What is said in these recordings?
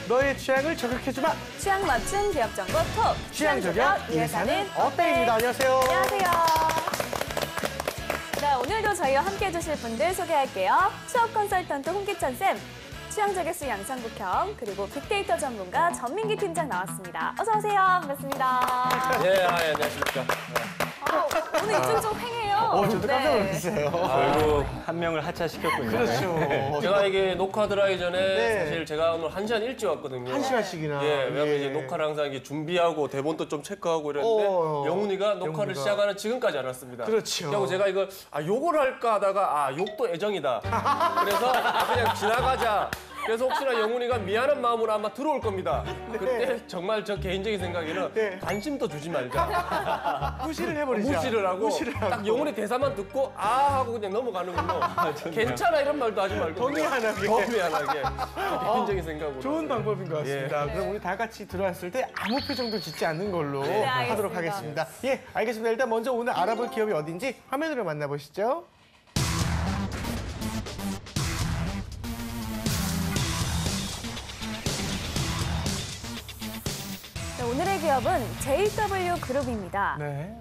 너의 취향을 저격해주마. 취향 맞춤 기업 정보 톡. 취향 저격 이 회사는 어때입니다. 안녕하세요. 안녕하세요. 네, 오늘도 저희와 함께 해주실 분들 소개할게요. 취업 컨설턴트 홍기천 쌤, 취향 저격수 양상국형, 그리고 빅데이터 전문가 전민기 팀장 나왔습니다. 어서 오세요. 반갑습니다. 네, 안녕하십니까. 오늘 이쪽 좀 횡해요. 저도 깜짝 놀랐어요. 결국 한 명을 하차시켰군요. 그렇죠. 제가 이게 녹화 들어가기 전에 네. 사실 제가 오늘 1시간 일찍 왔거든요. 1시간씩이나. 예, 왜냐면 이제 녹화를 항상 이게 준비하고 대본도 좀 체크하고 이랬는데 영훈이가 녹화를 영훈이가. 시작하는 지금까지 안 왔습니다. 그렇죠. 그리고 제가 이거 욕을 할까 하다가 욕도 애정이다. 그래서 그냥 지나가자. 그래서 혹시나 영훈이가 미안한 마음으로 아마 들어올 겁니다. 그때 정말 저 개인적인 생각에는 네. 관심도 주지 말자. 무시를 해버리자. 무시를 하고 딱 영훈이 대사만 듣고 하고 그냥 넘어가는군요. 괜찮아 이런 말도 하지 말고 더 미안하게. 더 미안하게. 개인적인 생각으로. 좋은 방법인 것 같습니다. 그럼 우리 다 같이 들어왔을 때 아무 표정도 짓지 않는 걸로 하도록 하겠습니다. 예, 알겠습니다. 일단 먼저 오늘 알아볼 기업이 어딘지 화면으로 만나보시죠. 네, 오늘의 기업은 JW그룹입니다. 네.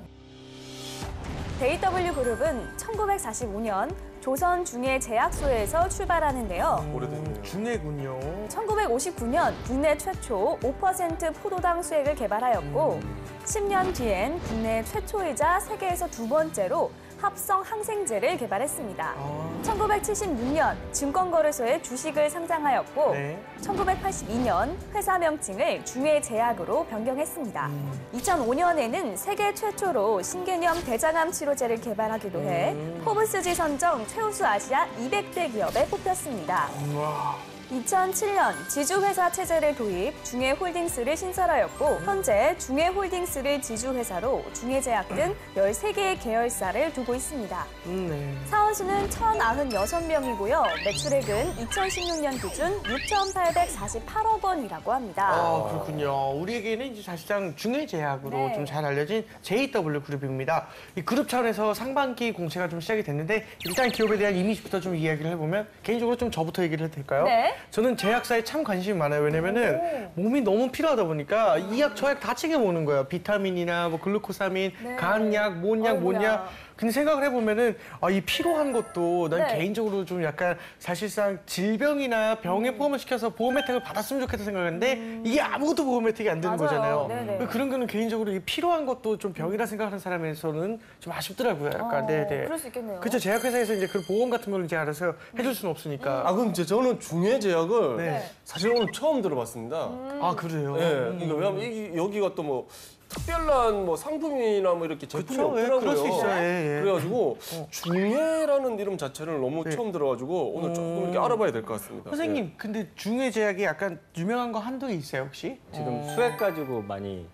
JW그룹은 1945년 조선 중해제약소에서 출발하는데요. 오래됐네요. 중해군요. 1959년 국내 최초 5% 포도당 수액을 개발하였고 10년 뒤엔 국내 최초이자 세계에서 두 번째로 합성 항생제를 개발했습니다. 1976년 증권거래소에 주식을 상장하였고 네. 1982년 회사 명칭을 중해제약으로 변경했습니다. 2005년에는 세계 최초로 신개념 대장암 치료제를 개발하기도 해 포브스지 선정 최우수 아시아 200대 기업에 뽑혔습니다. 2007년 지주회사 체제를 도입 중해홀딩스를 신설하였고 현재 중해홀딩스를 지주회사로 중해제약 등 13개의 계열사를 두고 있습니다. 네. 사원수는 1,096명이고요. 매출액은 2016년 기준 6,848억 원이라고 합니다. 그렇군요. 우리에게는 이제 사실상 중해제약으로 네. 좀 잘 알려진 JW그룹입니다. 이 그룹 차원에서 상반기 공채가 좀 시작이 됐는데 일단 기업에 대한 이미지부터 좀 이야기를 해보면 개인적으로 좀 저부터 얘기를 해도 될까요? 네. 저는 제약사에 참 관심이 많아요. 왜냐면은 몸이 너무 필요하다 보니까 이 약 저 약 다 챙겨 먹는 거예요. 비타민이나 뭐 글루코사민, 네. 간약, 뭔약, 어이구야. 뭔약. 근데 생각을 해보면은 이 필요한 것도 난 네. 개인적으로 좀 약간 사실상 질병이나 병에 포함을 시켜서 보험 혜택을 받았으면 좋겠다 생각했는데 이게 아무것도 보험 혜택이 안 되는 맞아요. 거잖아요. 네네. 그런 거는 개인적으로 이 필요한 것도 좀 병이라 생각하는 사람에서는 좀 아쉽더라고요. 약간 네네. 그럴 수 있겠네요. 그렇죠. 제약회사에서 이제 그 보험 같은 걸 이제 알아서 해줄 수는 없으니까. 그럼 저는 중해제약을 네. 사실 오늘 처음 들어봤습니다. 아 그래요? 예, 이거 왜냐면 여기가 또 뭐 특별한 뭐 상품이나 뭐 이렇게 제품이 그쵸, 예, 없더라고요. 그럴 수 있어요. 예, 예. 그래가지고 중해라는 이름 자체를 너무 네. 처음 들어가지고 오늘 조금 이렇게 알아봐야 될 것 같습니다. 선생님, 근데 중해제약이 약간 유명한 거 한두 개 있어요, 혹시? 지금 수액 가지고 많이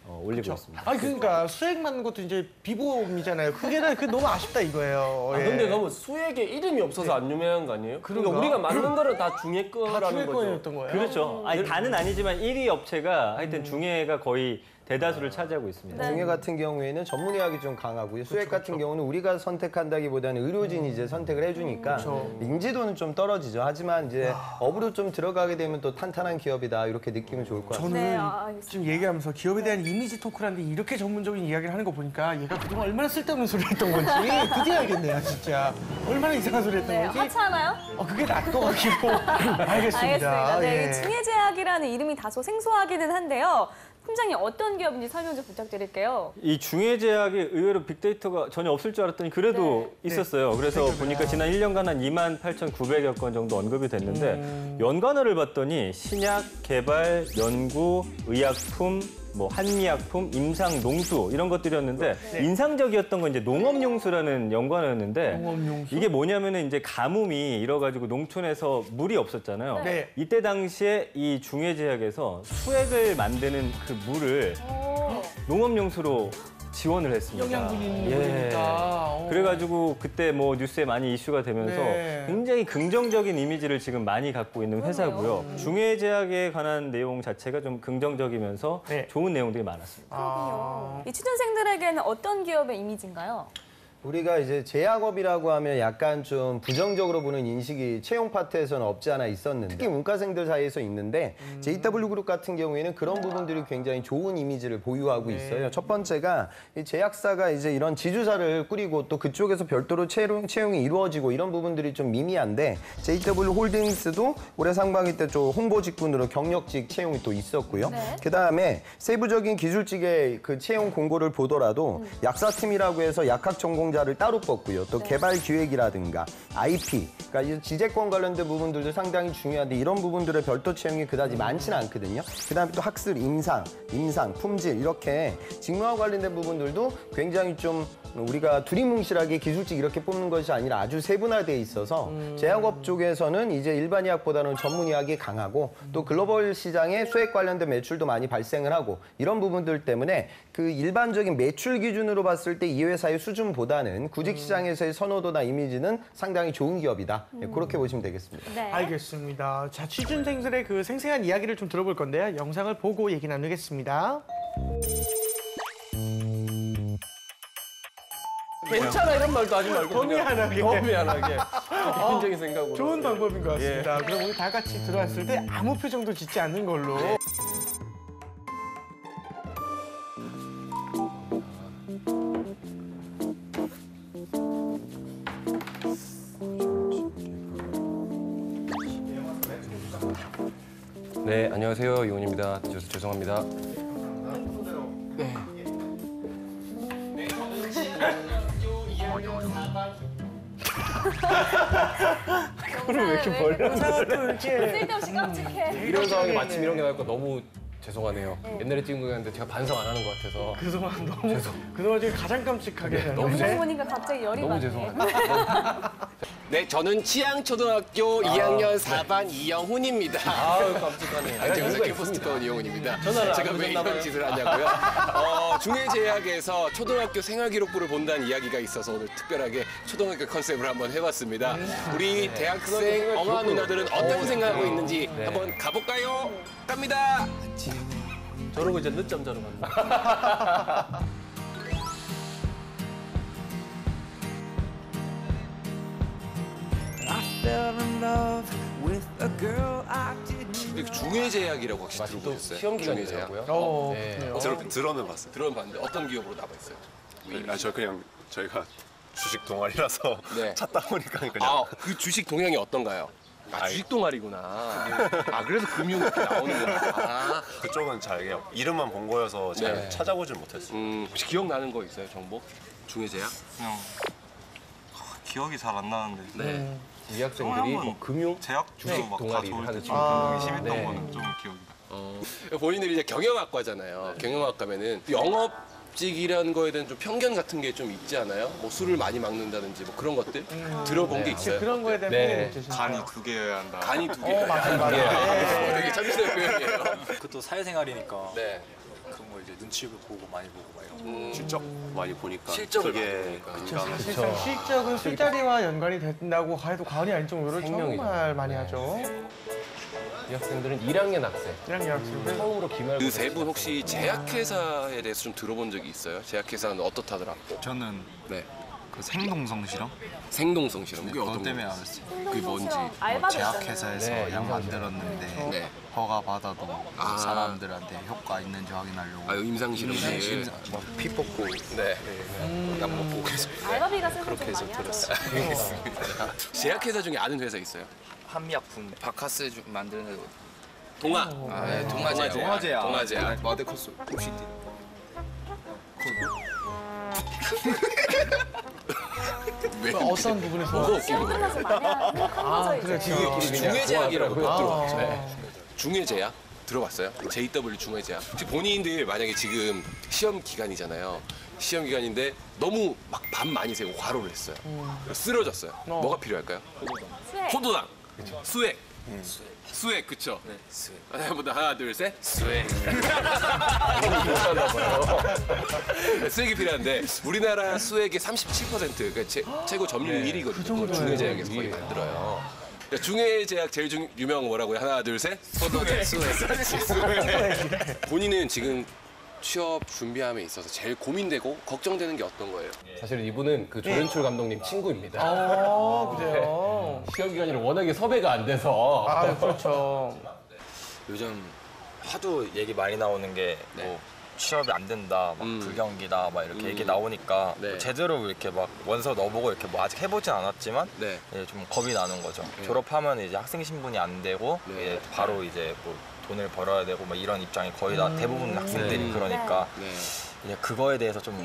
올리고 있습니다. 아니 그러니까 수액 맞는 것도 이제 비보험이잖아요. 그게 너무 아쉽다 이거예요. 예. 근데 너무 수액에 이름이 없어서 안 유명한 거 아니에요? 그러니까 우리가 만든 거는 다 중해 다 거라는 중해 거죠. 거였던 거예요. 그렇죠. 아니, 다는 아니지만 1위 업체가 하여튼 중해가 거의 대다수를 차지하고 있습니다. 중해 같은 경우에는 전문의학이 좀 강하고요. 수액 같은 경우는 우리가 선택한다기보다는 의료진이 이제 선택을 해주니까 인지도는 좀 떨어지죠. 하지만 이제 업으로 좀 들어가게 되면 또 탄탄한 기업이다 이렇게 느끼면 좋을 것 같아요. 저는 네, 알겠습니다. 지금 얘기하면서 기업에 대한 이미지 토크라는데 이렇게 전문적인 이야기를 하는 거 보니까 얘가 그동안 얼마나 쓸데없는 소리 했던 건지 드디어 알겠네요, 진짜. 얼마나 이상한 소리 했던 네, 건지. 하차하나요? 그게 낫것 같기도. 알겠습니다. 알겠습니다. 네, 예. 이 중해제약이라는 이름이 다소 생소하기는 한데요. 팀장님 어떤 기업인지 설명 좀 부탁드릴게요. 이 중해제약이 의외로 빅데이터가 전혀 없을 줄 알았더니 그래도 있었어요. 그래서 보니까 지난 1년간 한 28,900여 건 정도 언급이 됐는데 연관어를 봤더니 신약, 개발, 연구, 의약품, 뭐 한미약품, 임상, 농수 이런 것들이었는데 인상적이었던 건 이제 농업용수라는 연관어였는데 농업용수? 이게 뭐냐면은 이제 가뭄이 일어가지고 농촌에서 물이 없었잖아요. 네. 이때 당시에 이 중해제약에서 수액을 만드는 그 물을 농업용수로 지원을 했습니다. 영양분 있는 예. 거니까. 그래가지고 그때 뭐 뉴스에 많이 이슈가 되면서 네. 굉장히 긍정적인 이미지를 지금 많이 갖고 있는 회사고요. 중해제약에 관한 내용 자체가 좀 긍정적이면서 네. 좋은 내용들이 많았습니다. 이 취준생들에게는 어떤 기업의 이미지인가요? 우리가 이제 제약업이라고 하면 약간 좀 부정적으로 보는 인식이 채용 파트에서는 없지 않아 있었는데 특히 문과생들 사이에서 있는데 JW그룹 같은 경우에는 그런 부분들이 굉장히 좋은 이미지를 보유하고 있어요. 첫 번째가 이 제약사가 이제 이런 지주사를 꾸리고 또 그쪽에서 별도로 채용이 이루어지고 이런 부분들이 좀 미미한데 JW홀딩스도 올해 상반기 때 좀 홍보 직군으로 경력직 채용이 또 있었고요. 네. 그다음에 세부적인 기술직의 그 채용 공고를 보더라도 약사팀이라고 해서 약학 전공자를 따로 뽑고요. 또 개발 기획이라든가 IP, 그러니까 이 지재권 관련된 부분들도 상당히 중요한데 이런 부분들의 별도 채용이 그다지 많지는 않거든요. 그다음에 또 학술, 임상, 품질 이렇게 직무와 관련된 부분들도 굉장히 좀 우리가 두리뭉실하게 기술직 이렇게 뽑는 것이 아니라 아주 세분화되어 있어서 제약업 쪽에서는 이제 일반 의학보다는 전문 의학이 강하고 또 글로벌 시장에 수액 관련된 매출도 많이 발생을 하고 이런 부분들 때문에 그 일반적인 매출 기준으로 봤을 때 이 회사의 수준보다는 구직 시장에서의 선호도나 이미지는 상당히 좋은 기업이다. 네, 그렇게 보시면 되겠습니다. 네. 알겠습니다. 자, 취준생들의 그 생생한 이야기를 좀 들어볼 건데요. 영상을 보고 얘기 나누겠습니다. 괜찮아 이런 말도 하지 말고 더 그냥 미안하게. 더 미안하게 개인적인 생각으로. 좋은 방법인 것 같습니다. 그럼 우리 다 같이 들어왔을 때 아무 표정도 짓지 않는 걸로. 네, 안녕하세요. 이훈입니다. 늦어서 죄송합니다. 그걸 왜 이렇게 멀리 또 이렇게. 쓸데없이 깜찍해. 이런 상황에 마침 이런 게 나니까 너무 죄송하네요. 옛날에 찍은 거였는데 제가 반성 안 하는 것 같아서 그동안 너무 그동안 지금 가장 깜찍하게 너무 영상 보니까 갑자기 열이 너무 나네. 죄송합니다. 네, 저는 치양초등학교 2학년 4반 이영훈입니다. 아유 깜찍하네. 안녕하세요. 캠퍼스티커 이영훈입니다. 전화를 제가 안 왜 받았나 이런 봐요. 짓을 하냐고요? 중해제약에서 초등학교 생활기록부를 본다는 이야기가 있어서 오늘 특별하게 초등학교 컨셉을 한번 해봤습니다. 우리 대학생 엉아 누나들은 어떤 생각하고 있는지 한번 가볼까요? 갑니다. 저러고 이제 늦잠 자러 간다. 중해제약이라고 혹시 또 들어보셨어요? 시험 중해제약. 기간이더라고요. 네. 들어는 봤어요. 들어는 봤는데 어떤 기업으로 나와있어요? 저 그냥 저희가 주식 동아리라서 네. 찾다 보니까 그냥 아, 그 주식 동향이 어떤가요? 아, 주식 동아리구나. 아, 그래서 금융 이렇게 나오는구나. 아, 그쪽은 잘 그냥 이름만 본 거여서 잘 네. 찾아보질 못했어요. 혹시 기억나는 거 있어요, 정보? 중해제약? 그냥 기억이 잘 안 나는데 네. 이 학생들이 뭐 금융? 제약 주식 주식 동아리를 동아리 하는 하는 심했던 네. 거는 좀 기억이 나. 본인들이 이제 경영학과잖아요. 경영학과면은 영업직이라는 거에 대한 좀 편견 같은 게 좀 있지 않아요? 뭐 술을 많이 막는다든지 뭐 그런 것들 들어본 게 있어요. 그런 거에 대한 네. 편견이 있으신가요? 간이 2개여야 한다. 간이 2개. 맞아요. 되게 참신한 표현이에요. 그것도 사회생활이니까 네. 그런 거 이제 눈치 보고 많이 보고 막 이런 거. 실적 많이 보니까 실적을 그게 많이 보니까. 건강. 사실상 실적은 술자리와 연관이 된다고 해도 과언이 아닐 정도로 생명이죠. 정말 많이 하죠. 이 학생들은 1학년 학생. 1학년 학생들. 처음으로 기말고. 그 세 분 혹시 제약회사에 대해서 좀 들어본 적이 있어요? 제약회사는 어떻다더라? 저는 네. 그 생동성 실험? 생동성 실험. 그게 그것 어떤 때문에 거? 알았어요. 그게 뭔지. 알바도 있잖아요. 제약회사에서 네, 약 임상실험. 만들었는데 네. 허가 받아도 아. 사람들한테 효과 있는지 확인하려고. 아, 임상 실험실. 피 뽑고 네. 약 먹고 계속. 알바비가 세서 좀 많이 하죠. 제약회사 중에 아는 회사 있어요? 한미약품 바카스 만드는 동아. 네, 동아제약. 동아제약. 마데코스 OCD. 왜? 어떤 부분에서? 뭐가 시험 웃긴 거예요? 끝나서 많이 행복한 거죠, 이제. 중해제약이라고 들어봤죠. 아. 네. 중해제약 들어봤어요? JW 중해제약. 혹시 본인들 만약에 지금 시험 기간이잖아요. 시험 기간인데 너무 막 밤 많이 새고 과로를 했어요. 쓰러졌어요. 뭐가 필요할까요? 수액. 포도당, 수액. 수액, 그쵸? 네, 수액. 하나, 둘, 셋. 수액. 수액이 필요한데 우리나라 수액의 37%, 그러니까 최고 점유율 1위거든요. 중해제약에서 거의 만들어요. 중해제약 제일 유명한 거 뭐라고요? 하나, 둘, 셋. 포도당, 수액. 본인은 지금 취업 준비함에 있어서 제일 고민되고 걱정되는 게 어떤 거예요? 사실 이분은 그 조연출 감독님 친구입니다. 그래요. 시험 기간이 워낙에 섭외가 안 돼서. 아, 그렇죠. 요즘 하도 얘기 많이 나오는 게 뭐 취업이 안 된다, 막 불경기다, 막 이렇게 얘기 나오니까 네. 제대로 이렇게 막 원서 넣어보고 이렇게 뭐 아직 해보진 않았지만 네. 이제 좀 겁이 나는 거죠. 졸업하면 이제 학생 신분이 안 되고 이제 바로 이제 뭐 돈을 벌어야 되고 막 이런 입장이 거의 다 대부분 학생들이 그러니까 네. 이제 그거에 대해서 좀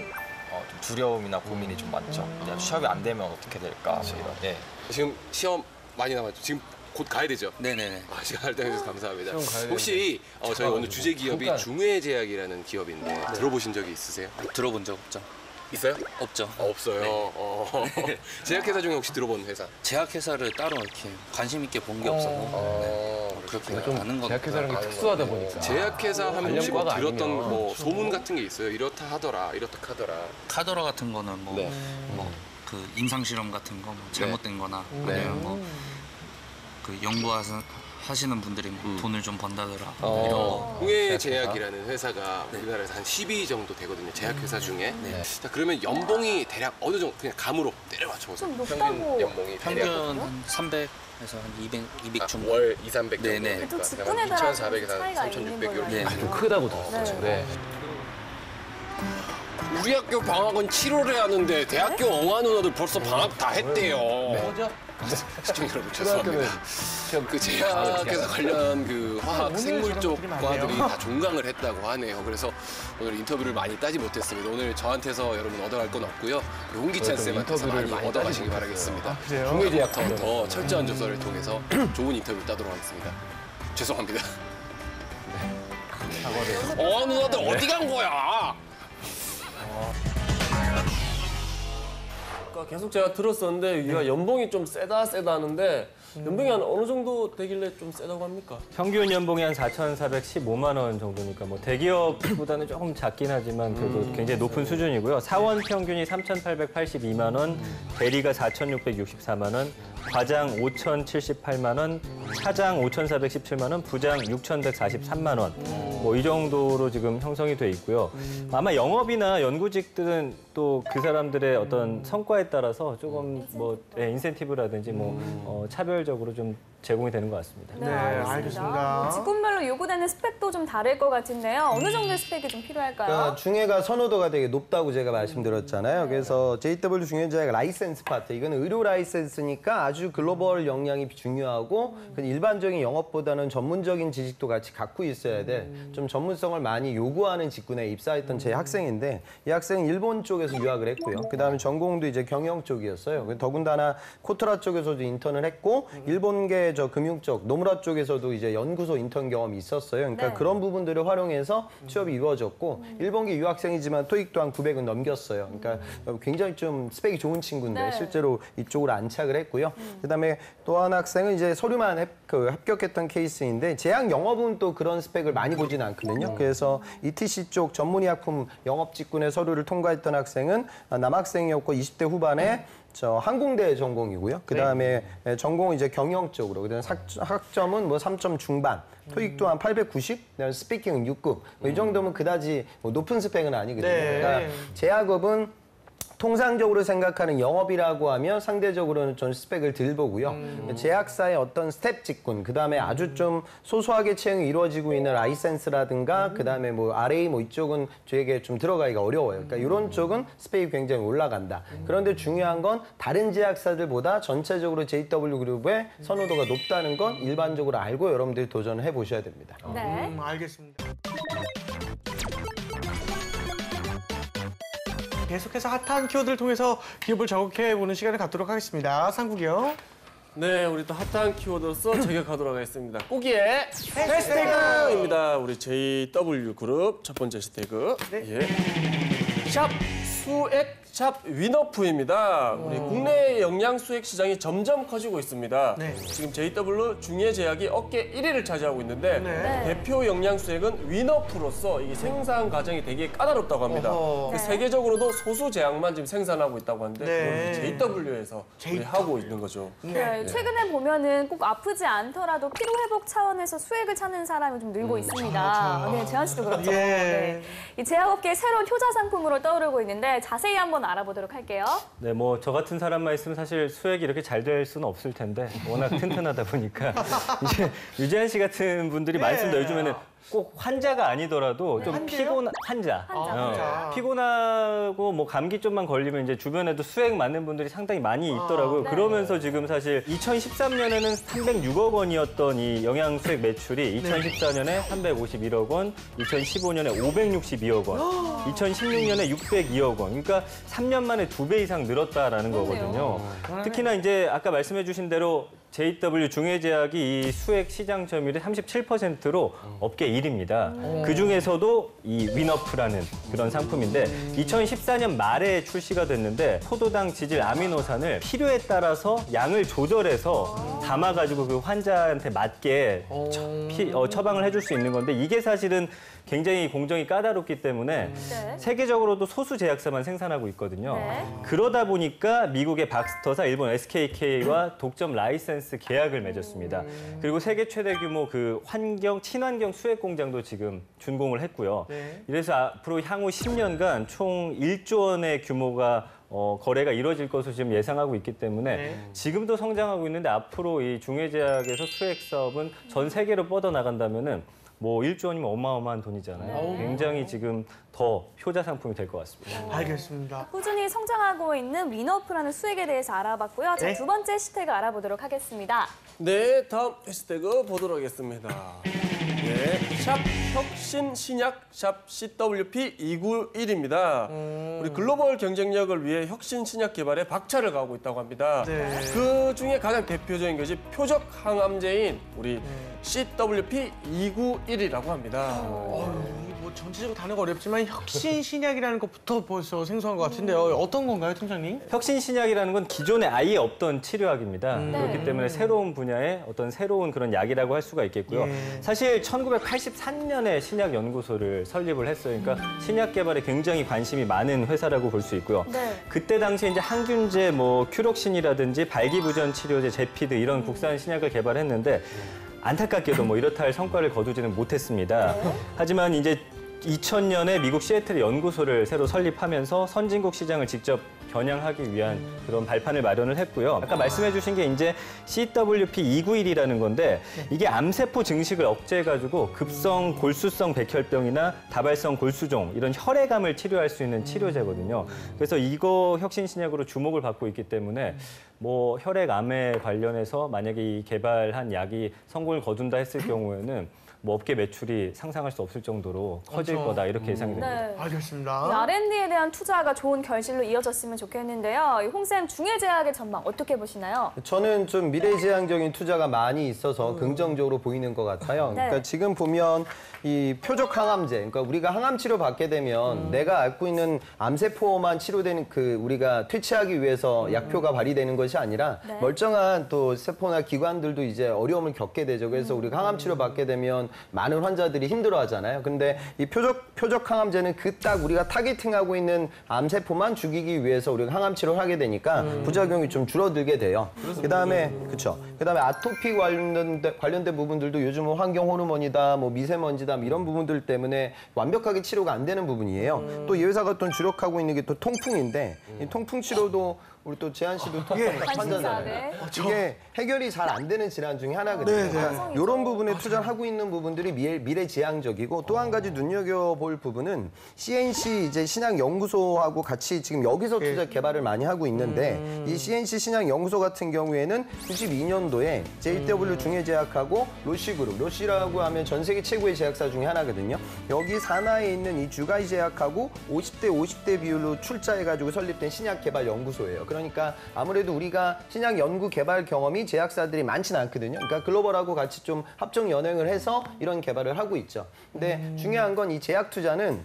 두려움이나 고민이 좀 많죠. 이제 취업이 안 되면 어떻게 될까? 뭐 이런. 예. 지금 시험 많이 남았죠? 지금 곧 가야 되죠? 네네네. 아, 시간 할당해주셔서 감사합니다. 시험 가야 혹시 저희 오늘 주제 기업이 잠깐. 중외제약이라는 기업인데 들어보신 적이 있으세요? 들어본 적 없죠? 있어요? 없죠. 없어요. 제약회사 중에 혹시 들어본 회사? 제약회사를 따로 이렇게 관심 있게 본 게 없어서 그렇게 아는 건 제약회사라는 게 특수하다 보니까. 제약회사 하면 혹시 뭐 관련과가 들었던 아니면. 뭐 소문 같은 게 있어요? 이렇다 하더라, 이렇다 하더라. 카더라 같은 거는 뭐 네. 그 임상 실험 같은 거 뭐 잘못된 거나 네. 아니면 뭐 그 연구하시는 분들이 뭐 돈을 좀 번다더라 이런 거. 중외제약이라는 회사가 우리나라에서 한 10위 정도 되거든요. 제약회사 중에. 자, 그러면 연봉이 대략 어느 정도 그냥 감으로 때려 맞춰보세요. 좀 높다고. 평균 연봉이 평균 대략 한 300에서 한 200 중반. 월 2, 300 정도 네네. 되니까 또 직군에 따라 2,400에서 차이가 3,600 있는 걸로 이렇게. 알고 좀 크다고 들었어요. 네. 우리 학교 방학은 7월에 하는데 대학교 엉아 누나들 벌써 방학 다 했대요. 뭐죠? 시청자 여러분 초등학교는 죄송합니다. 그 제약회사 관련 그 화학 생물 쪽 과들이 다 종강을 했다고 하네요. 그래서 오늘 인터뷰를 많이 따지 못했습니다. 오늘 저한테서 여러분 얻어갈 건 없고요. 홍기찬 쌤한테서 많이 얻어가시기 바라겠습니다. 그래요? 중외제약부터 더 철저한 조사를 통해서 좋은 인터뷰 따도록 하겠습니다. 죄송합니다. 누나들 어디 간 거야? 계속 제가 들었었는데 여기가 연봉이 좀 세다 하는데 연봉이 한 어느 정도 되길래 좀 세다고 합니까? 평균 연봉이 한 4,415만 원 정도니까 뭐 대기업보다는 조금 작긴 하지만 그래도 굉장히 높은 수준이고요. 사원 평균이 3,882만 원, 대리가 4,664만 원, 과장 5,078만 원, 차장 5,417만 원, 부장 6,143만 원. 뭐 이 정도로 지금 형성이 돼 있고요. 아마 영업이나 연구직들은 또 그 사람들의 어떤 성과에 따라서 조금 뭐 인센티브라든지 뭐 차별적으로 좀 제공이 되는 것 같습니다. 네, 알겠습니다. 뭐 직군별로 요구되는 스펙도 좀 다를 것 같은데요. 어느 정도의 스펙이 좀 필요할까요? 그러니까 중외가 선호도가 되게 높다고 제가 말씀드렸잖아요. 그래서 JW 중외제약 라이센스 파트, 이거는 의료 라이센스니까 아주 글로벌 역량이 중요하고 일반적인 영업보다는 전문적인 지식도 같이 갖고 있어야 될 좀 전문성을 많이 요구하는 직군에 입사했던 제 학생인데 이 학생은 일본 쪽에서 유학을 했고요. 그다음에 전공도 이제 경영 쪽이었어요. 더군다나 코트라 쪽에서도 인턴을 했고 일본계 저 금융 쪽 노무라 쪽에서도 이제 연구소 인턴 경험이 있었어요. 그러니까 네. 그런 부분들을 활용해서 취업이 이루어졌고 일본계 유학생이지만 토익도 한 900은 넘겼어요. 그러니까 굉장히 좀 스펙이 좋은 친구인데 네. 실제로 이쪽으로 안착을 했고요. 그다음에 또 한 학생은 이제 서류만 합격했던 케이스인데 제약 영업은 또 그런 스펙을 많이 보지는 않거든요. 그래서 ETC 쪽 전문의약품 영업 직군의 서류를 통과했던 학생은 남학생이었고 20대 후반에 저 항공대 전공이고요. 그다음에 전공은 이제 경영 쪽으로. 그다음에 학점은 뭐 3점 중반. 토익도 한 890, 그다음에 스피킹은 6급. 뭐 이 정도면 그다지 뭐 높은 스펙은 아니거든요. 네. 그러니까 제약업은 통상적으로 생각하는 영업이라고 하면 상대적으로는 좀 스펙을 덜 보고요. 제약사의 어떤 스텝 직군, 그다음에 아주 좀 소소하게 채용이 이루어지고 있는 라이센스라든가 그다음에 뭐 RA 뭐 이쪽은 저에게 좀 들어가기가 어려워요. 그러니까 이런 쪽은 스펙이 굉장히 올라간다. 그런데 중요한 건 다른 제약사들보다 전체적으로 JW 그룹의 선호도가 높다는 건 일반적으로 알고 여러분들이 도전을 해보셔야 됩니다. 네. 알겠습니다. 계속해서 핫한 키워드를 통해서 기업을 정확해보는 시간을 갖도록 하겠습니다. 상국이요. 네, 우리 또 핫한 키워드로서 저격하도록 하겠습니다. 꾸기의 해시태그입니다. 우리 JW 그룹 첫 번째 해시태그. 네. 예. 샵 수액 샵 위너프입니다. 우리 국내 영양 수액 시장이 점점 커지고 있습니다. 네. 지금 JW 중해 제약이 업계 1위를 차지하고 있는데 네. 대표 영양 수액은 위너프로서 이 생산 과정이 되게 까다롭다고 합니다. 어허. 세계적으로도 소수 제약만 지금 생산하고 있다고 하는데 네. 그걸 JW에서 하고 있는 거죠. 네, 최근에 보면은 꼭 아프지 않더라도 피로 회복 차원에서 수액을 찾는 사람이 좀 늘고 있습니다. 네, 재한 씨도 그렇죠. 예. 네. 이 제약업계의 새로운 효자 상품으로 떠오르고 있는데 자세히 한번 알아보도록 할게요. 네, 뭐 저 같은 사람만 있으면 사실 수액이 이렇게 잘 될 수는 없을 텐데 워낙 튼튼하다 보니까 이제 유재한 씨 같은 분들이 많습니다. 요즘에는 꼭 환자가 아니더라도 좀 피곤 환자. 피곤하고 뭐 감기 좀만 걸리면 이제 주변에도 수액 맞는 분들이 상당히 많이 있더라고요. 네. 그러면서 지금 사실 2013년에는 306억 원이었던 이 영양 수액 매출이 2014년에 351억 원, 2015년에 562억 원, 2016년에 602억 원. 그러니까 3년 만에 2배 이상 늘었다라는 거거든요. 특히나 이제 아까 말씀해 주신 대로 JW 중해제약이 이 수액 시장 점유율이 37%로 업계 1위입니다. 그중에서도 이 위너프라는 그런 상품인데 2014년 말에 출시가 됐는데 포도당 지질 아미노산을 필요에 따라서 양을 조절해서 담아가지고 그 환자한테 맞게 처방을 해줄 수 있는 건데 이게 사실은 굉장히 공정이 까다롭기 때문에 세계적으로도 소수 제약사만 생산하고 있거든요. 그러다 보니까 미국의 박스터사, 일본 SKK와 독점 라이센스 계약을 맺었습니다. 그리고 세계 최대 규모 그 친환경 수액 공장도 지금 준공을 했고요. 이래서 앞으로 향후 10년간 총 1조 원의 규모가 거래가 이루어질 것으로 지금 예상하고 있기 때문에 지금도 성장하고 있는데 앞으로 이 중해제약에서 수액 사업은 전 세계로 뻗어나간다면은 뭐 1조 원이면 어마어마한 돈이잖아요. 굉장히 지금 더 효자 상품이 될 것 같습니다. 알겠습니다. 꾸준히 성장하고 있는 위너프라는 수액에 대해서 알아봤고요. 자, 두 번째 해시태그 알아보도록 하겠습니다. 네, 다음 해시태그 보도록 하겠습니다. 네, 샵 혁신 신약 샵 CWP 291입니다. 우리 글로벌 경쟁력을 위해 혁신 신약 개발에 박차를 가하고 있다고 합니다. 그 중에 가장 대표적인 것이 표적 항암제인 우리 CWP 291이라고 합니다. 뭐 전체적으로 단어가 어렵지만 혁신 신약이라는 것부터 벌써 생소한 것 같은데요. 어떤 건가요, 팀장님? 혁신 신약이라는 건 기존에 아예 없던 치료약입니다. 그렇기 때문에 새로운 분야의 어떤 새로운 그런 약이라고 할 수가 있겠고요. 사실 1983년에 신약 연구소를 설립을 했어요. 그러니까 신약 개발에 굉장히 관심이 많은 회사라고 볼 수 있고요. 그때 당시에 이제 항균제, 뭐 큐록신이라든지 발기부전 치료제, 제피드 이런 국산 신약을 개발했는데 안타깝게도 뭐 이렇다 할 성과를 거두지는 못했습니다. 하지만 이제 2000년에 미국 시애틀에 연구소를 새로 설립하면서 선진국 시장을 직접 겨냥하기 위한 그런 발판을 마련을 했고요. 아까 말씀해 주신 게 이제 CWP 291이라는 건데 이게 암세포 증식을 억제해가지고 급성 골수성 백혈병이나 다발성 골수종 이런 혈액암을 치료할 수 있는 치료제거든요. 그래서 이거 혁신 신약으로 주목을 받고 있기 때문에 뭐 혈액암에 관련해서 만약에 이 개발한 약이 성공을 거둔다 했을 경우에는 뭐 업계 매출이 상상할 수 없을 정도로 커질 거다 이렇게 예상이 됩니다. 알겠습니다. R&D에 대한 투자가 좋은 결실로 이어졌으면 좋겠는데요. 홍쌤 중해제약의 전망 어떻게 보시나요? 저는 좀 미래지향적인 투자가 많이 있어서 긍정적으로 보이는 것 같아요. 그러니까 지금 보면 이 표적 항암제, 그러니까 우리가 항암 치료 받게 되면 내가 앓고 있는 암세포만 치료되는 그 우리가 퇴치하기 위해서 약표가 발휘되는 것이 아니라 멀쩡한 또 세포나 기관들도 이제 어려움을 겪게 되죠. 그래서 우리가 항암 치료 받게 되면 많은 환자들이 힘들어하잖아요. 근데 이 표적 항암제는 그 딱 우리가 타겟팅하고 있는 암세포만 죽이기 위해서 우리가 항암 치료를 하게 되니까 부작용이 좀 줄어들게 돼요. 그다음에 그다음에 아토피 관련된 부분들도 요즘은 환경 호르몬이다, 뭐 미세먼지다 이런 부분들 때문에 완벽하게 치료가 안 되는 부분이에요. 또 이 회사가 또 주력하고 있는 게 또 통풍인데 이 통풍 치료도 우리 또 재한 씨도 통풍 환자잖아요. 이게 해결이 잘 안 되는 질환 중에 하나거든요. 그러니까 이런 부분에 투자를 하고 있는 부분들이 미래지향적이고 또 한 가지 눈여겨볼 부분은 CNC 이제 신약 연구소하고 같이 지금 여기서 투자 개발을 많이 하고 있는데 이 CNC 신약 연구소 같은 경우에는 92년도에 JW 중해제약하고 로시그룹, 로시라고 하면 전 세계 최고의 제약사 중에 하나거든요. 여기 산하에 있는 이 주가이 제약하고 50대 비율로 출자해가지고 설립된 신약 개발 연구소예요. 그러니까 아무래도 우리가 신약 연구 개발 경험이 제약사들이 많지는 않거든요. 그러니까 글로벌하고 같이 좀 합종 연행을 해서 이런 개발을 하고 있죠. 근데 중요한 건 이 제약 투자는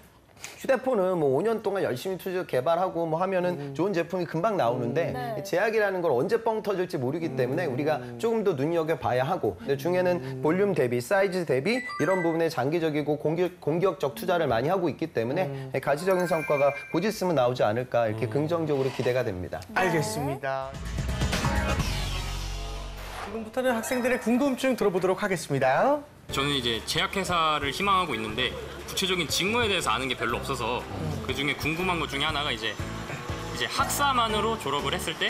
휴대폰은 뭐 5년 동안 열심히 투자 개발하고 뭐 하면은 좋은 제품이 금방 나오는데 네. 제약이라는 걸 언제 뻥 터질지 모르기 때문에 우리가 조금 더 눈여겨봐야 하고 근데 중에는 볼륨 대비, 사이즈 대비 이런 부분에 장기적이고 공격적 투자를 많이 하고 있기 때문에 가시적인 성과가 곧 있으면 나오지 않을까 이렇게 긍정적으로 기대가 됩니다. 알겠습니다. 지금부터는 학생들의 궁금증 들어보도록 하겠습니다. 저는 이제 제약회사를 희망하고 있는데 구체적인 직무에 대해서 아는 게 별로 없어서 그중에 궁금한 것 중에 하나가 이제 학사만으로 졸업을 했을 때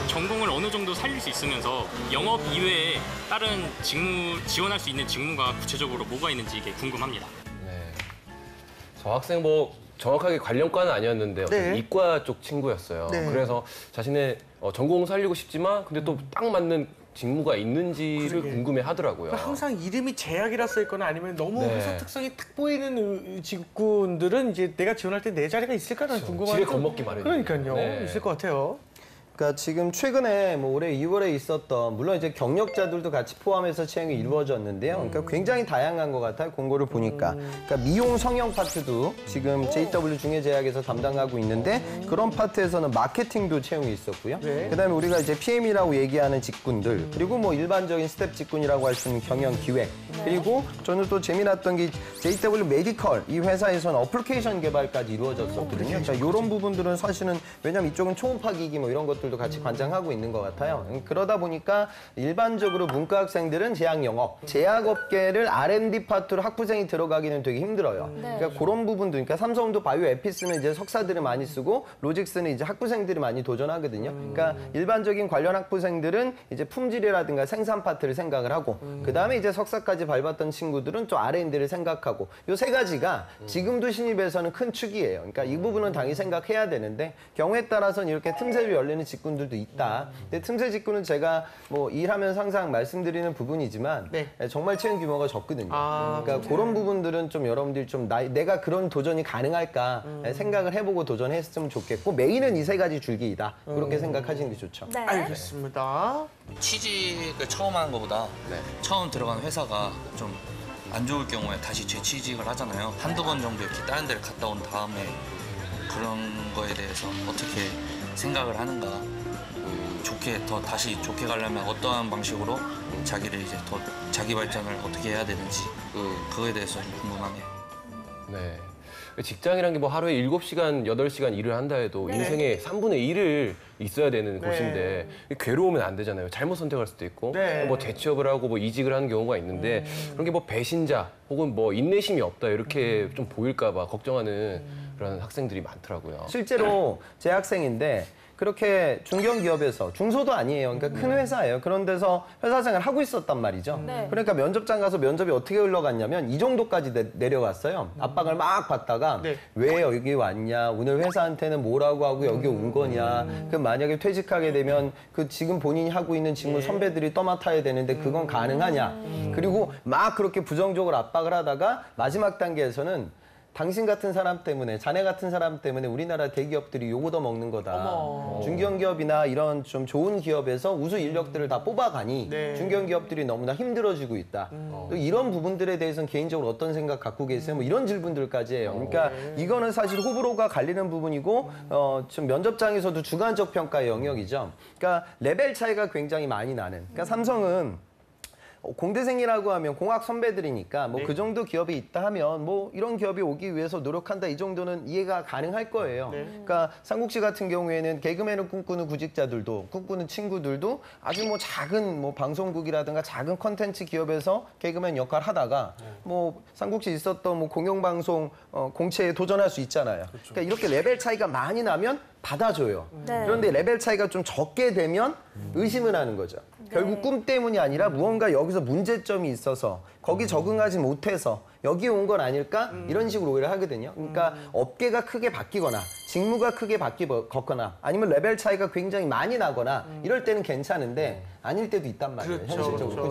전공을 어느 정도 살릴 수 있으면서 영업 이외에 다른 직무 지원할 수 있는 직무가 구체적으로 뭐가 있는지 이게 궁금합니다. 네. 저 학생 뭐 정확하게 관련과는 아니었는데 어떤 네. 이과 쪽 친구였어요. 네. 그래서 자신의 전공 살리고 싶지만 근데 또 딱 맞는 직무가 있는지를 그러게. 궁금해 하더라고요. 항상 이름이 제약이라 써 있거나 아니면 너무 네. 회사 특성이 탁 보이는 직군들은 이제 내가 지원할 때 내 자리가 있을까라는 궁금함이 지레 겁먹기 마련이에요. 그러니까요. 네. 있을 것 같아요. 그러니까 지금 최근에 뭐 올해 2월에 있었던 물론 이제 경력자들도 같이 포함해서 채용이 이루어졌는데요. 그러니까 굉장히 다양한 것 같아요. 공고를 보니까. 그러니까 미용 성형 파트도 지금 JW 중해제약에서 담당하고 있는데 그런 파트에서는 마케팅도 채용이 있었고요. 네. 그다음에 우리가 이제 PM이라고 얘기하는 직군들 그리고 뭐 일반적인 스텝 직군이라고 할 수 있는 경영 기획 그리고 저는 또 재미났던 게 JW 메디컬 이 회사에서는 어플리케이션 개발까지 이루어졌었거든요. 그러니까 이런 부분들은 사실은 왜냐면 이쪽은 초음파 기기 뭐 이런 것들 도 같이 관장하고 있는 것 같아요. 그러다 보니까 일반적으로 문과 학생들은 제약 영업, 제약업계를 R&D 파트로 학부생이 들어가기는 되게 힘들어요. 그러니까 그런 부분도, 그러니까 삼성도 바이오 에피스는 이제 석사들을 많이 쓰고 로직스는 이제 학부생들이 많이 도전하거든요. 그러니까 일반적인 관련 학부생들은 이제 품질이라든가 생산 파트를 생각을 하고 그 다음에 이제 석사까지 밟았던 친구들은 또 R&D를 생각하고 요 세 가지가 지금도 신입에서는 큰 축이에요. 그러니까 이 부분은 당연히 생각해야 되는데 경우에 따라서는 이렇게 틈새로 열리는 직군들도 있다. 근데 틈새 직군은 제가 뭐 일하면서 항상 말씀드리는 부분이지만 네. 정말 채용 규모가 적거든요. 아, 그러니까 그런 부분들은 좀 여러분들이 좀 내가 그런 도전이 가능할까 생각을 해보고 도전했으면 좋겠고 메인은 이 세 가지 줄기이다. 그렇게 생각하시는 게 좋죠. 네. 알겠습니다. 취직을 처음 하는 것보다 처음 들어간 회사가 좀 안 좋을 경우에 다시 재취직을 하잖아요. 한두 번 정도 이렇게 다른 데를 갔다 온 다음에 그런 거에 대해서 어떻게 생각을 하는가. 다시 좋게 가려면 어떠한 방식으로 자기를 이제 더 자기 발전을 어떻게 해야 되는지 그거에 대해서 좀 궁금하네요. 네. 직장이란 게 뭐 하루에 7시간, 8시간 일을 한다 해도 인생의 3분의 1을 있어야 되는 곳인데 괴로우면 안 되잖아요. 잘못 선택할 수도 있고 뭐 재취업을 하고 뭐 이직을 하는 경우가 있는데 그런 게 뭐 배신자 혹은 뭐 인내심이 없다 이렇게 좀 보일까 봐 걱정하는 그런 학생들이 많더라고요. 실제로 제 학생인데 그렇게 중견기업에서 중소도 아니에요. 그러니까 큰 회사예요. 그런 데서 회사 생활을 하고 있었단 말이죠. 그러니까 면접장 가서 면접이 어떻게 흘러갔냐면 이 정도까지 내려갔어요. 압박을 막 받다가 왜 여기 왔냐, 오늘 회사한테는 뭐라고 하고 여기 온 거냐. 그 만약에 퇴직하게 되면 그 지금 본인이 하고 있는 직무 선배들이 떠맡아야 되는데 그건 가능하냐. 그리고 막 그렇게 부정적으로 압박을 하다가 마지막 단계에서는 당신 같은 사람 때문에, 자네 같은 사람 때문에 우리나라 대기업들이 욕 얻어먹는 거다. 중견기업이나 이런 좀 좋은 기업에서 우수 인력들을 다 뽑아가니 중견기업들이 너무나 힘들어지고 있다. 또 이런 부분들에 대해서는 개인적으로 어떤 생각 갖고 계세요? 뭐 이런 질문들까지 해요. 그러니까 이거는 사실 호불호가 갈리는 부분이고 좀 면접장에서도 주관적 평가의 영역이죠. 그러니까 레벨 차이가 굉장히 많이 나는. 그러니까 삼성은 공대생이라고 하면 공학 선배들이니까 뭐 그 정도 기업이 있다 하면 뭐 이런 기업이 오기 위해서 노력한다 이 정도는 이해가 가능할 거예요. 그러니까 삼국시 같은 경우에는 개그맨을 꿈꾸는 구직자들도 꿈꾸는 친구들도 아주 뭐 작은 뭐 방송국이라든가 작은 컨텐츠 기업에서 개그맨 역할 하다가 뭐 삼국시 있었던 뭐 공영방송 공채에 도전할 수 있잖아요. 그러니까 이렇게 레벨 차이가 많이 나면 받아줘요. 그런데 레벨 차이가 좀 적게 되면 의심을 하는 거죠. 결국 꿈 때문이 아니라 무언가 여기서 문제점이 있어서 거기 적응하지 못해서 여기 온 건 아닐까? 이런 식으로 오해를 하거든요. 그러니까 업계가 크게 바뀌거나 직무가 크게 바뀌거나 아니면 레벨 차이가 굉장히 많이 나거나 이럴 때는 괜찮은데 아닐 때도 있단 말이에요. 현실적으로.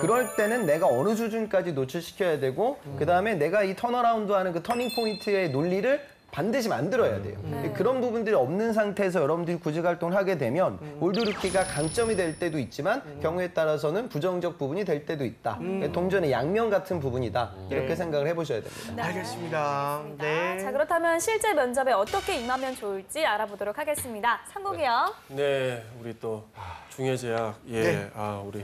그럴 때는 내가 어느 수준까지 노출시켜야 되고 그다음에 내가 이 턴어라운드 하는 그 터닝 포인트의 논리를 반드시 만들어야 돼요. 그런 부분들이 없는 상태에서 여러분들이 구직 활동을 하게 되면 올드루키가 강점이 될 때도 있지만 경우에 따라서는 부정적 부분이 될 때도 있다. 동전의 양면 같은 부분이다. 이렇게 생각을 해보셔야 됩니다. 네. 알겠습니다. 네. 자, 그렇다면 실제 면접에 어떻게 임하면 좋을지 알아보도록 하겠습니다. 상국이요. 네, 우리 또 중예제약 네. 우리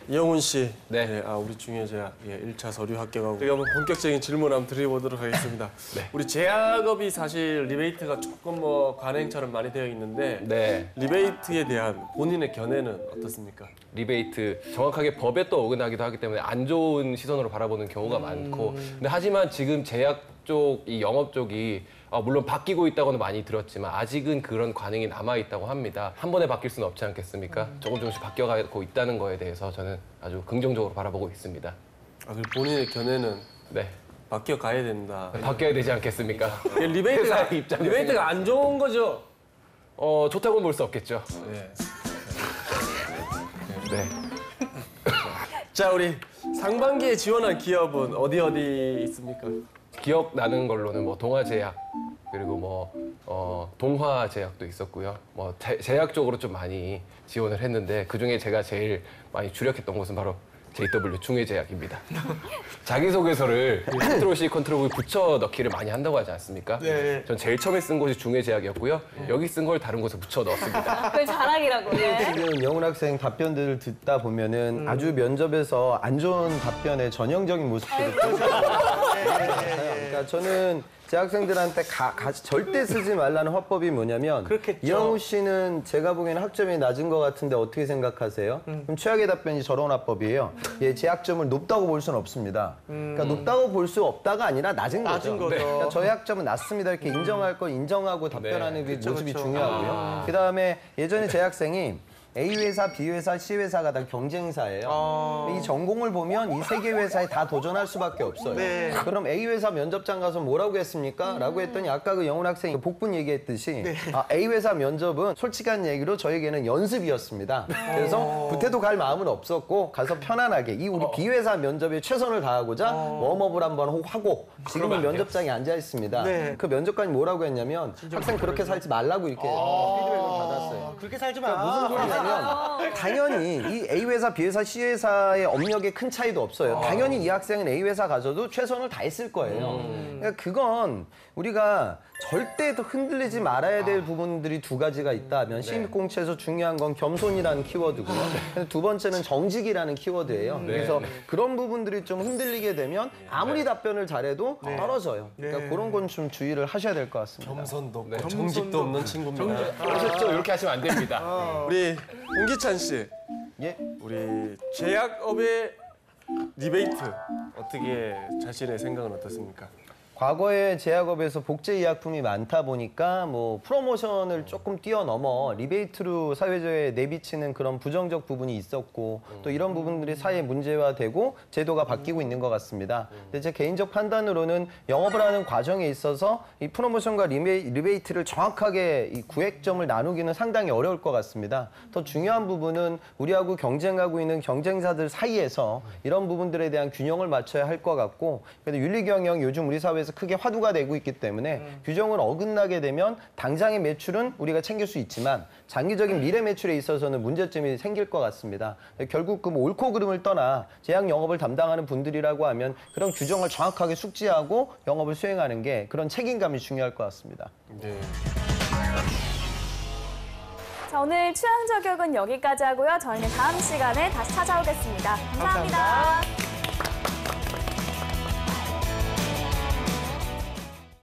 이영훈 씨, 네. 우리 중예제약 1차 서류 합격하고 저희가 한번 본격적인 질문 한번 드려보도록 하겠습니다. 우리 제약업이 사실 리베이트가 조금 관행처럼 많이 되어 있는데 네. 리베이트에 대한 본인의 견해는 어떻습니까? 리베이트 정확하게 법에 또 어긋나기도 하기 때문에 안 좋은 시선으로 바라보는 경우가 많고 근데 하지만 지금 제약 쪽, 이 영업 쪽이 물론 바뀌고 있다고는 많이 들었지만 아직은 그런 관행이 남아있다고 합니다. 한 번에 바뀔 수는 없지 않겠습니까? 조금씩 바뀌어가고 있다는 거에 대해서 저는 아주 긍정적으로 바라보고 있습니다. 그리고 본인의 견해는 네. 바뀌어 가야 된다. 바뀌어야 되지 않겠습니까? 리베이트가 안 좋은 거죠? 좋다고는 볼 수 없겠죠. 네. 네. 자, 우리 상반기에 지원한 기업은 어디 있습니까? 기억나는 걸로는 동아제약 그리고 동화제약도 있었고요. 제약 쪽으로 좀 많이 지원을 했는데 그중에 제가 제일 많이 주력했던 곳은 바로 JW 중예제약입니다. 자기소개서를 컨트롤 C, 컨트롤 V 붙여 넣기를 많이 한다고 하지 않습니까? 네. 전 제일 처음에 쓴 곳이 중예제약이었고요. 여기 쓴 걸 다른 곳에 붙여 넣었습니다. 그걸 자랑이라고. 네. 지금 영훈 학생 답변들을 듣다 보면은 아주 면접에서 안 좋은 답변의 전형적인 모습들을 보여줘요. 그러니까 저는 제 학생들한테 절대 쓰지 말라는 화법이 뭐냐면 그렇겠죠. 이영우 씨는 제가 보기에는 학점이 낮은 것 같은데 어떻게 생각하세요? 그럼 최악의 답변이 저런 화법이에요. 제 학점을 높다고 볼 수는 없습니다. 그러니까 높다고 볼 수 없다가 아니라 낮은 거죠. 그러니까 저희 학점은 낮습니다. 이렇게 인정할 거 인정하고 답변하는 그 모습이 중요하고요. 그다음에 예전에 제 학생이 A 회사, B 회사, C 회사가 다 경쟁사예요. 이 전공을 보면 이 세 개 회사에 다 도전할 수밖에 없어요. 네. 그럼 A 회사 면접장 가서 뭐라고 했습니까? 라고 했더니 아까 그 영훈 학생이 복분 얘기했듯이 A 회사 면접은 솔직한 얘기로 저에게는 연습이었습니다. 그래서 구태도 갈 마음은 없었고 가서 편안하게 우리 B 회사 면접에 최선을 다하고자 웜업을 한번 하고 지금은 면접장에 앉아 있습니다. 네. 그 면접관이 뭐라고 했냐면 학생 그렇게 살지 말라고 이렇게 피드백을 받았어요. 그렇게 살지 마. 무슨 소리냐면 당연히 이 A 회사, B 회사, C 회사의 업력에 큰 차이도 없어요. 당연히 이 학생은 A 회사 가서도 최선을 다했을 거예요. 그러니까 그건 우리가 절대 더 흔들리지 말아야 될 부분들이 두 가지가 있다면 시민공채에서 중요한 건 겸손이라는 키워드고요. 두 번째는 정직이라는 키워드예요. 그래서 그런 부분들이 좀 흔들리게 되면 아무리 답변을 잘해도 떨어져요. 그러니까 그런 건 좀 주의를 하셔야 될 것 같습니다. 겸손도 없고 정직도 없는 친구입니다. 아셨죠? 이렇게 하시면 안 됩니다. 우리 홍기찬 씨, 예? 우리 제약업의 리베이트 어떻게 자신의 생각은 어떻습니까? 과거에 제약업에서 복제의약품이 많다 보니까 프로모션을 조금 뛰어넘어 리베이트로 사회적에 내비치는 그런 부정적 부분이 있었고 또 이런 부분들이 사회 문제화되고 제도가 바뀌고 있는 것 같습니다. 근데 제 개인적 판단으로는 영업을 하는 과정에 있어서 이 프로모션과 리베이트를 정확하게 이 구획점을 나누기는 상당히 어려울 것 같습니다. 더 중요한 부분은 우리하고 경쟁하고 있는 경쟁사들 사이에서 이런 부분들에 대한 균형을 맞춰야 할 것 같고 그래도 윤리경영 요즘 우리 사회에서 크게 화두가 되고 있기 때문에 규정을 어긋나게 되면 당장의 매출은 우리가 챙길 수 있지만 장기적인 미래 매출에 있어서는 문제점이 생길 것 같습니다. 결국 그 옳고 그름을 떠나 제약 영업을 담당하는 분들이라고 하면 그런 규정을 정확하게 숙지하고 영업을 수행하는 게 그런 책임감이 중요할 것 같습니다. 네. 자, 오늘 취향 저격은 여기까지 하고요. 저희는 다음 시간에 다시 찾아오겠습니다 감사합니다.